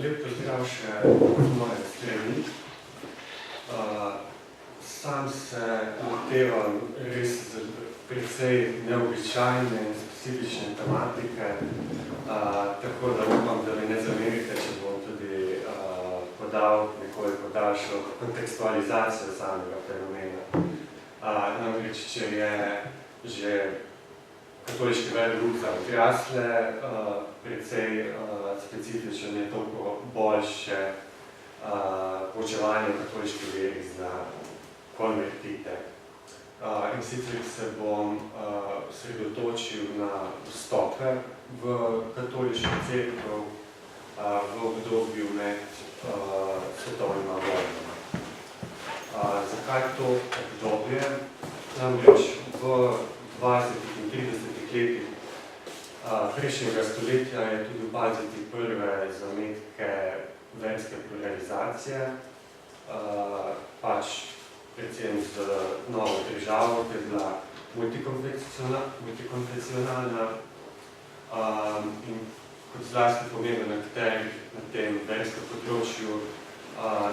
Lep pozdrav še z moje strani. Sam se lotevam res precej neobičajne in specifične tematike, tako da upam, da mi ne zamerite, če bom tudi podal nekoliko daljšo kontekstualizacijo samega fenomena. Namreč, če je že katoliški verouk za odrasle, precej specifičen je toliko boljše poučevanje v katoliški veri za konvertite. In sicer se bom sredotočil na vstope v katoliško cerkev v obdobju med svetovnima vojnama. Zakaj to obdobje? Namreč v 20. in 30. letih prejšnjega stoletja je tudi opaziti prve zametke verske pluralizacije, pač predvsem z novo državo, ki je bila multikonfesionalna in kot zlasti pomembno na tem verskem področju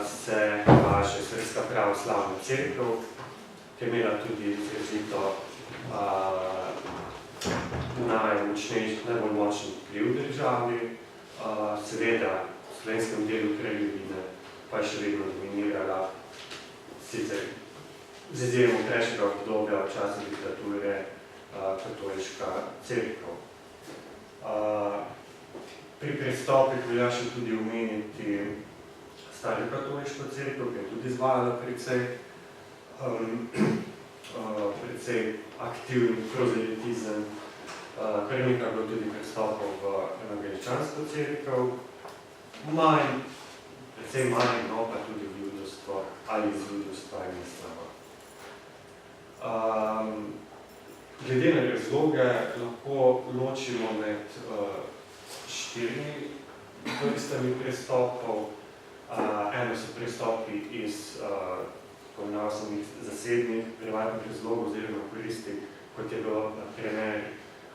se kaže Srpska pravoslavna cerkev, ki je imela tudi izrazito najbolj močen vpliv v državi, seveda v slovenskem delu kraljevine pa je še vedno dominirala sicer z izjemo prejšnjega obdobja v času diktature katoliška cerkev. Pri prestopih velja še tudi omeniti staro katoliško cerkev, ki je tudi izvajala precej aktivni prozelitizem, kar nekaj bilo tudi prestopov v evangeličansko cerkev, precej manj, no pa tudi v judovstvo ali iz judovstva in islama. Glede na razloge lahko ločimo med štirimi vrstami prestopov. Eno so prestopi iz pomenal sem jih zasebnih, privatnih razlogov oziroma koristi, kot je bilo na primer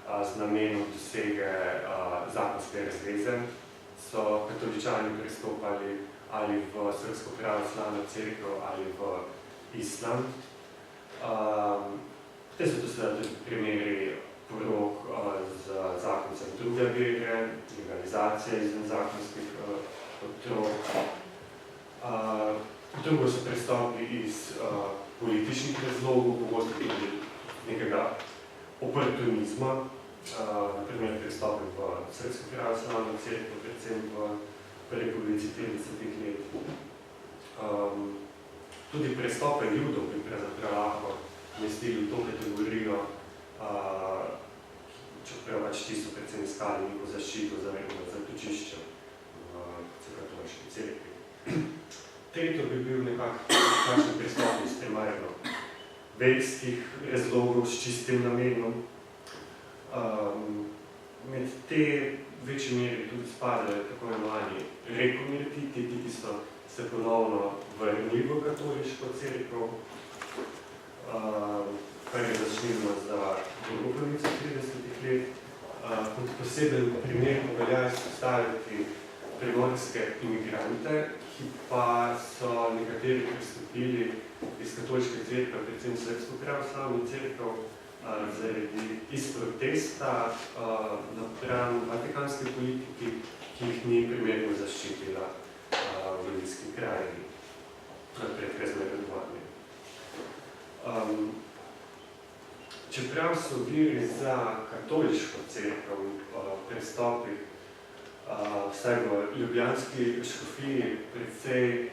z namenom dosege zakonske razveze, so katoličani prestopali ali v Srpsko pravoslavno cerkev ali v islam. Te so to seveda tudi primeri porok z zakoncem druge vere, legalizacije izven zakonskih otrok. Drugo so prestopi iz političnih razlogov, pogosto tudi nekega oportunizma, na primer prestopi v Srpsko pravoslavno cerkev, predvsem v republici 30 let. Tudi prestope judov bi pravzaprav lahko umestili v to kategorijo, čeprav pač ti so predvsem iskali neko zaščito za zatočišče v katoliški cerkvi. Tretjo bi bil nekakšen prestop iz primarno verskih razlogov s čistim namenom. Med te večji meri tudi spadajo tako imenovani rekonvertiti, ki so se ponovno vrnili v katoliško cerkev, kar je začnilo za drugo polovico 30 let. Kot poseben primer velja izpostaviti primorske imigrante, ki pa so nekateri pristopili iz katoliške cerkve, predvsem Srpsko pravoslavno cerkev, iz protesta napram vatikanske politiki, ki jih ni primerno zaščitila v ljudski krajini pred razmerovanjem. Čeprav so viri za katoliško cerkev prestopih vsaj v ljubljanski škofiji precej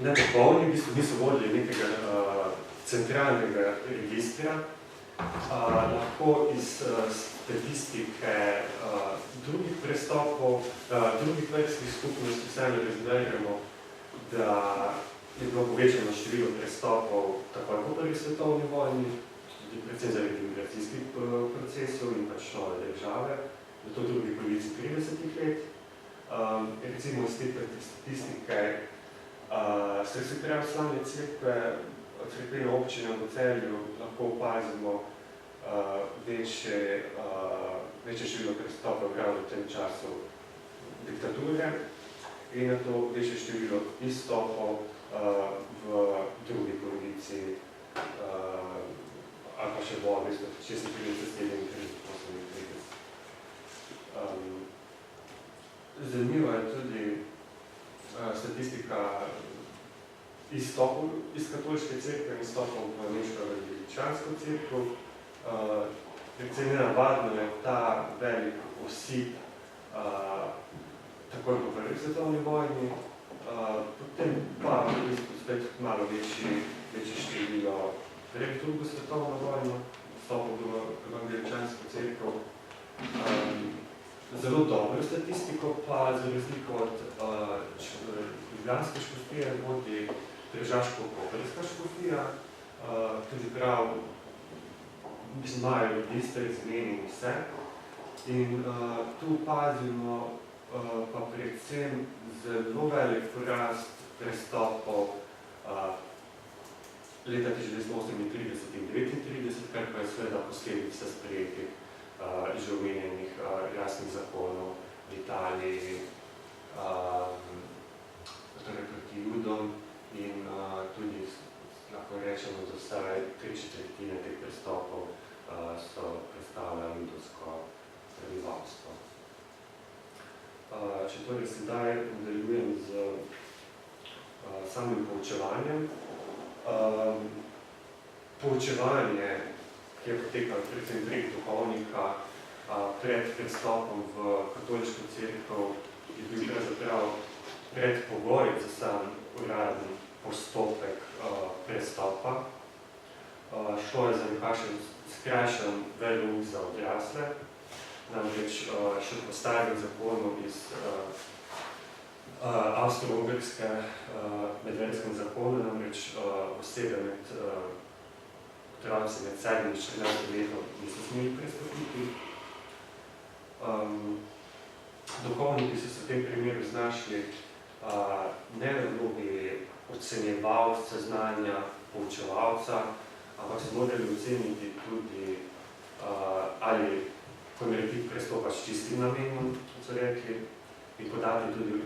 nepopolni, v bistvu niso vodili nekega centralnega registra. Lahko iz statistike drugih prestopov, drugih verskih skupnosti vseeno razberemo, da je bilo povečano število prestopov takoj po prvi svetovni vojni, predvsem zaradi migracijskih procesov in pač nove države, v to drugi polovici 30 let. Recimo iz te statistike Srpske pravoslavne cerkve, cerkvene občine v Celju lahko opazimo večje število prestopov prav v tem času diktature in na to večje število izstopov v drugi polovici ali pa še bolj, 36, 37, 38. Zanimiva je tudi statistika izstopov iz katoliške cerkve in izstopov v nemško evangeličansko cerkev. Precej nenavadno je ta velik osip takoj po prvi svetovni vojni, potem pa v bistvu spet malo večje število pred drugo svetovno vojno, vstopov v evangeličansko cerkev. Zelo dobro statistiko pa za razliko od ljubljanske škofije vodi tržaško-koprska škofija, tudi prav imajo register zmeni vse. In tu pazimo pa predvsem zelo velik porast prestopov leta 1938 in 1939, kar pa je seveda posledica sprejetih že omenjenih jasnih zakonov v Italiji, torej proti Judom in tudi lahko rečemo, da vsaj 3/4 teh prestopov so predstavljali judovsko prebivalstvo. Če torej sedaj nadaljujem z samim poučevanjem. Poučevanje, ki je potekalo predvsem prek duhovnika pred prestopom v katoliško cerkev, je bil pravzaprav predpogoj za sam uradni postopek prestopa. Šlo je za nekakšen skrajšan velouk za odrasle, namreč še po starem zakonu iz Avstro-Ogrske medverskem zakonu, namreč osebe med otroci med 7 in 14 letom niso smeli prestopiti. Duhovniki so se v tem primeru znašli ne v vlogi ocenjevalca znanja, poučevalca, ampak so morali oceniti tudi, ali konvertit prestopa s čistim namenom, kot so rekli, in podati tudi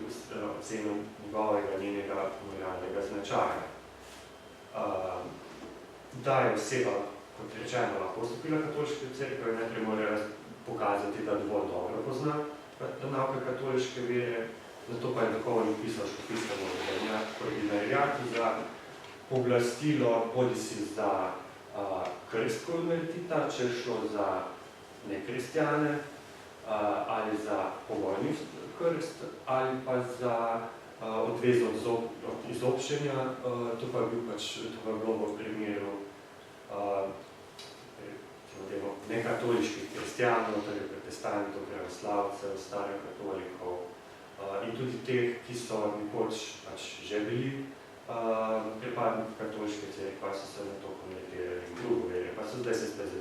oceno njegovega njenega moralnega značaja. Da je oseba, kot rečeno, lahko vstopila katoliške cerkve, najprej mora pokazati, da dovolj dobro pozna nauke katoliške vere, zato pa je duhovnik pisal škofijskemu ordinariatu za pooblastilo bodisi za krst konvertita, če je šlo za nekristjane, ali za pogojni krst, ali pa za odvezo od izobčenja, to pa je bilo v primeru nekatoliških kristjanov, torej protestantov, pravoslavcev, starih katolikov in tudi teh, ki so nekoč že bili pripadniki katoliške cerkve, pa so se na to konvertirali in drugo vere, pa so zdaj se spet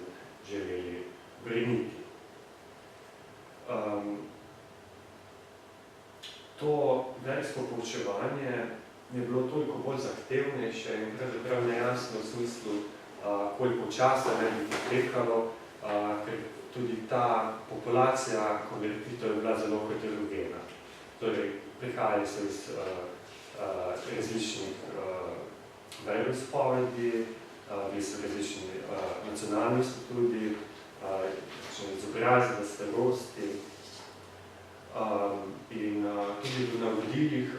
želeli breniti. To versko poučevanje je bilo toliko bolj zahtevnejše in pravzaprav nejasno v smislu, koliko časa ne bi potekalo, ker tudi ta populacija konvertitov je bila zelo heterogena. Torej, prihajali so iz različnih veroizpovedi, bili so različni nacionalnosti tudi, izobrazbe, starosti. In tudi v navodilih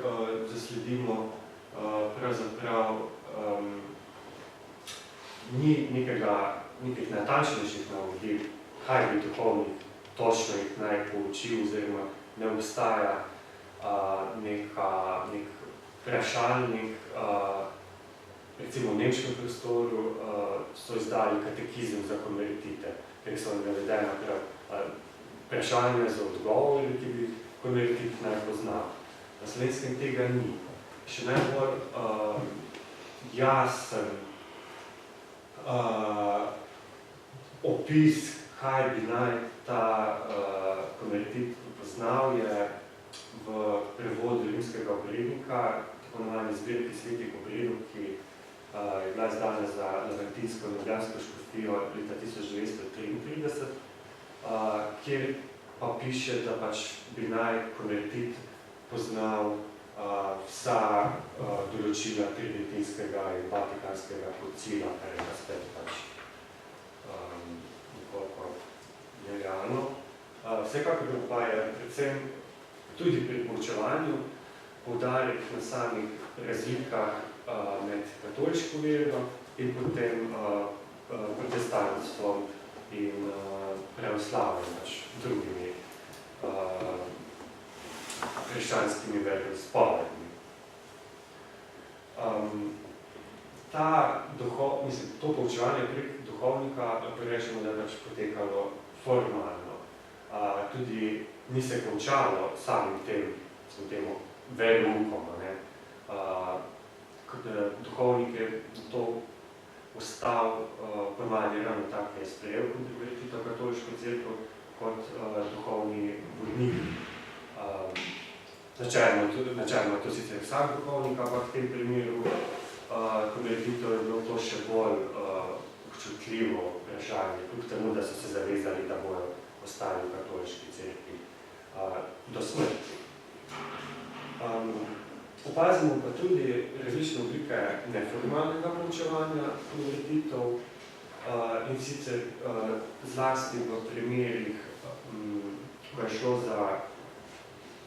zasledimo pravzaprav ni nekih natančnejših navodil, kaj bi duhovnik točno jih naj poučil, oziroma ne obstaja nek vprašalnik. Recimo v nemškem prostoru so izdali katekizem za konvertite, ker so navedena vprašanja za odgovore, ki bi konvertit naj poznal. Na slovenskem tega ni. Še najbolj jasen opis, kaj bi naj ta konvertit poznal, je v prevodu rimskega obrednika, tako imenovani zbirki svetih obredov, ki je bila izdana za levantinsko in ljubljansko škofijo leta 1933, kjer pa piše, da pač bi naj konvertit poznal vsa določila tridentinskega in vatikanskega koncila, kar je pa spet pač nekoliko nerealno. Vsekakor pa je predvsem tudi pri poučevanju poudarek na samih razlikah med katoliško vero in potem protestantstvom in pravoslavjem, pač drugimi krščanskimi veroizpovedmi. To poučevanje prek duhovnika lahko rečemo, da je pač potekalo formalno. Tudi ni se končalo samim temu veroukom. Duhovnik je to ostal ponovadi ravno tako je sprejel konvertito katoliško cerkev kot duhovni vodnik. Načelno to sicer vsak duhovnik, ampak v tem primeru konvertito je bilo to še bolj občutljivo vprašanje, kljub temu, da so se zavezali, da bojo ostali v katoliški cerkvi do smrti. Opazimo pa tudi različne oblike neformalnega poučevanja konvertitov in sicer zlasti v primerih, ko je šlo za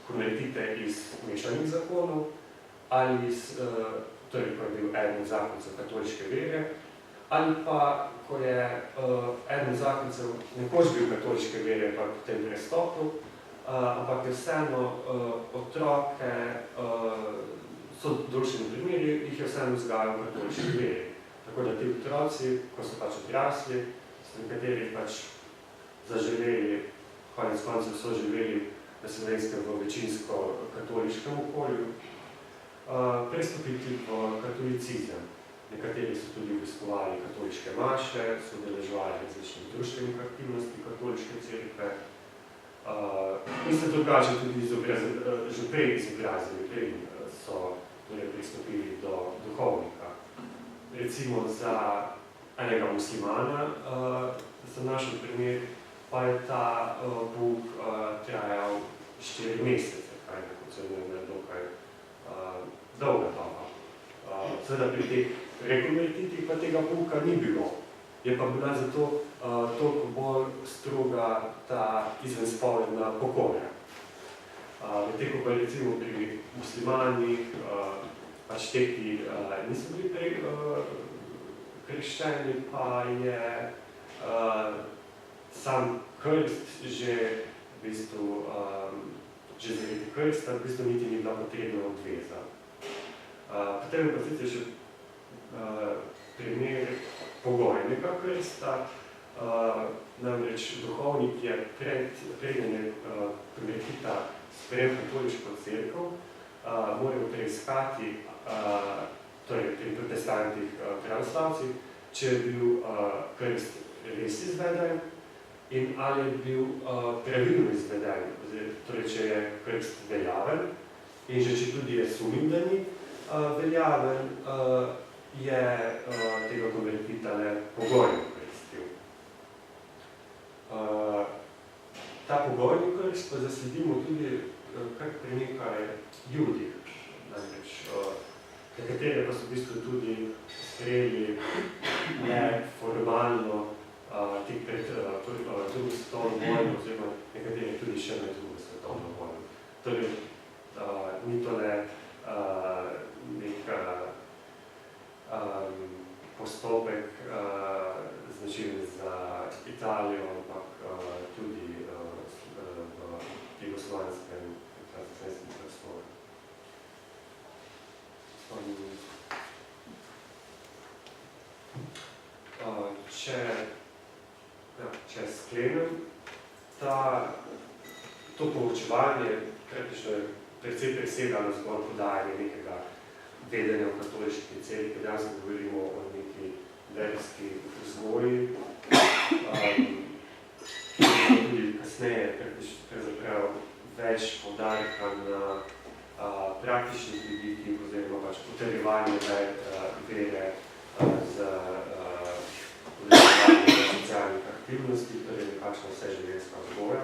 konvertite iz mešanih zakonov ali torej, ko je bil eden zakoncev katoliške vere, ali pa, ko je eden zakoncev nekoč bil katoliške vere, pa potem prestopil, ampak je vseeno otroke, so določeni primeri, jih je vseeno vzgajal v katoliški veri. Tako da ti otroci, ko so pač odrasli, so nekateri pač zaželeli, konec koncev so živeli na Slovenskem v večinsko katoliškem okolju, prestopiti v katolicizem. Nekateri so tudi obiskovali katoliške maše, so udeleževali različnih društvenih aktivnosti katoliške cerkve in se drugače tudi že prej izobrazili, prej so pristopili do duhovnika. Recimo za enega muslimana, za našem primer, pa je ta pouk trajal 4 mesece, kaj nekako celo je dokaj dolga doba. Seveda pri teh rekonvertitih pa tega pouka ni bilo. Je pa bila zato toliko bolj stroga ta izvenspovedna pokora. Medtem pa recimo pri muslimanih, pač te, ki niso bili prej krščeni, pa je sam krst že v bistvu, že zaradi krsta v bistvu niti ni bila potrebna obveza. Potem je pa sicer še primer pogojnega krsta, namreč duhovnik je preden je konvertita sprejel katoliško cerkev, moral preiskati, torej pri protestantih pravoslavcih, če je bil krst res izveden in ali je bil pravilno izveden, torej če je krst veljaven in že če tudi je sumim, da ni veljaven, je tega konvertita le pogojno krstil. Ta pogojni krst pa zasledimo tudi kar pri nekaj judih. Namreč, nekatere pa so v bistvu tudi sprejeli neformalno tik pred drugo svetovno vojno, oziroma nekateri tudi še med drugo svetovno vojno. Torej, ni to le nek postopek značilen za Italijo, ampak tudi v jugoslovanskem prostoru. Če sklenem, to poučevanje praktično je precej presegalo zgolj podajanje nekega vedenja v katoliški cerkvi, danes govorimo o neki verski vzgoji, tudi kasneje pravzaprav več poudarka na praktičnih vidikih oziroma pač potrjevanje vere z udeleževanjem socialnih aktivnosti, torej nekakšna vseživljenjska vzgoja.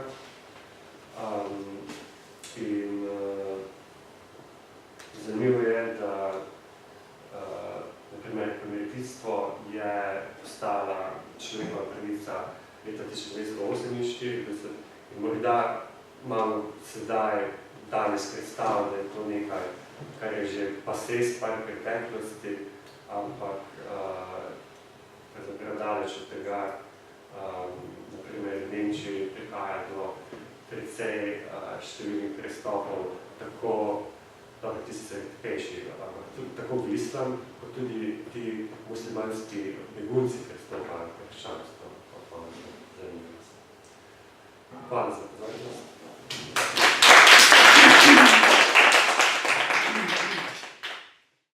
sodništvo je postala človekova pravica leta 1948 in morda imamo sedaj danes predstav, da je to nekaj, kar je že pasé stvar preteklosti, ampak daleč od tega, naprimer v Nemčiji prihaja do precej številnih prestopov, tako tisti pejši, tudi tako v islam, kot tudi ti muslimanski begunci prestopajo krščanstvo. Hvala za pozornost.